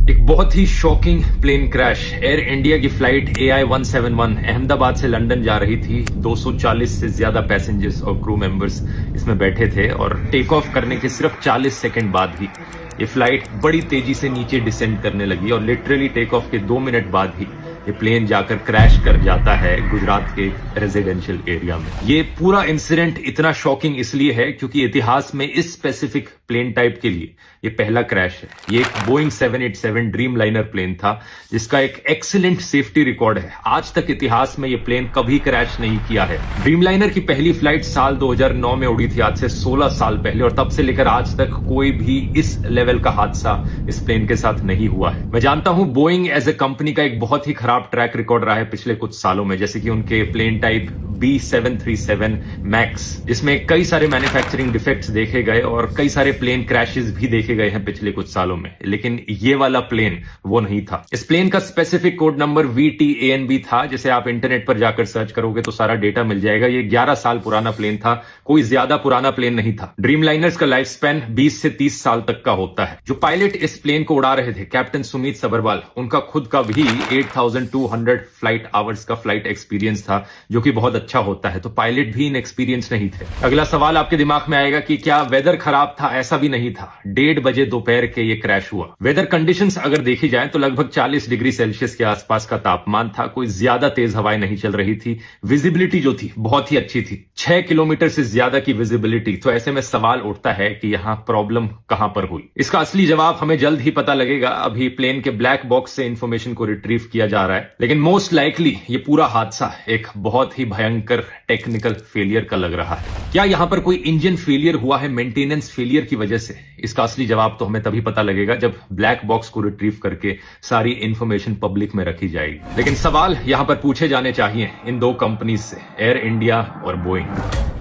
एक बहुत ही shocking plane crash. Air India की फ्लाइट AI 171 अहमदाबाद से लंदन जा रही थी। 240 से ज्यादा पैसेंजर्स और क्रू मेंबर्स इसमें बैठे थे और टेक ऑफ करने के सिर्फ 40 सेकंड बाद ही ये फ्लाइट बड़ी तेजी से नीचे डिसेंड करने लगी और लिटरली टेक ऑफ के 2 मिनट बाद ही ये प्लेन जाकर क्रैश कर जाता है गुजरात के रेजिडेंशियल एरिया में। ये पूरा इंसिडेंट इतना शॉकिंग इसलिए है क्योंकि इतिहास में इस स्पेसिफिक प्लेन टाइप के लिए ये पहला क्रैश है। ये एक बोइंग 787 ड्रीम लाइनर प्लेन था जिसका एक एक्सीलेंट सेफ्टी रिकॉर्ड है। आज तक इतिहास में ये प्लेन कभी क्रैश नहीं किया है। ड्रीम लाइनर की पहली फ्लाइट साल 2009 में उड़ी थी, आज से 16 साल पहले, और तब से लेकर आज तक कोई भी इस लेवल का हादसा इस प्लेन के साथ नहीं हुआ है। मैं जानता हूं बोइंग एज ए कंपनी का एक बहुत ही खराब ट्रैक रिकॉर्ड रहा है पिछले कुछ सालों में, जैसे कि उनके प्लेन टाइप B737 मैक्स जिसमें कई सारे मैन्युफैक्चरिंग डिफेक्ट्स देखे गए और कई सारे प्लेन क्रैशेस भी देखे गए हैं पिछले कुछ सालों में, लेकिन ये वाला प्लेन वो नहीं था। इस प्लेन का स्पेसिफिक कोड नंबर VTANB था, जिसे आप इंटरनेट पर जाकर सर्च करोगे तो सारा डेटा मिल जाएगा। ये 11 साल पुराना प्लेन था, कोई ज्यादा पुराना प्लेन नहीं था। ड्रीम लाइनर्स का लाइफ स्पैन 20 से 30 साल तक का होता है। जो पायलट इस प्लेन को उड़ा रहे थे, कैप्टन सुमित सबरवाल, उनका खुद का भी 8200 फ्लाइट आवर्स का फ्लाइट एक्सपीरियंस था, जो कि बहुत अच्छा होता है। तो पायलट भी इनएक्सपीरियंस नहीं थे। अगला सवाल आपके दिमाग में आएगा कि क्या वेदर खराब था? ऐसा भी नहीं था। 1:30 बजे दोपहर के ये क्रैश हुआ। वेदर कंडीशंस अगर देखी जाए तो लगभग 40 डिग्री सेल्सियस के आसपास का तापमान था। कोई ज्यादा तेज हवाएं नहीं चल रही थी। विजिबिलिटी जो थी बहुत ही अच्छी थी, 6 किलोमीटर से ज्यादा की विजिबिलिटी। तो ऐसे में सवाल उठता है कि यहां प्रॉब्लम कहां पर हुई। इसका असली जवाब हमें जल्द ही पता लगेगा। अभी प्लेन के ब्लैक बॉक्स से इंफॉर्मेशन को रिट्रीव किया जा रहा है, लेकिन मोस्ट लाइकली ये पूरा हादसा एक बहुत ही भयंकर टेक्निकल फेलियर का लग रहा है। क्या यहां पर कोई इंजन फेलियर हुआ है मेंटेनेंस फेलियर की वजह से? इसका असली जवाब तो हमें तभी पता लगेगा जब ब्लैक बॉक्स को रिट्रीव करके सारी इंफॉर्मेशन पब्लिक में रखी जाएगी। लेकिन सवाल यहां पर पूछे जाने चाहिए इन दो कंपनीज से, एयर इंडिया और बोइंग।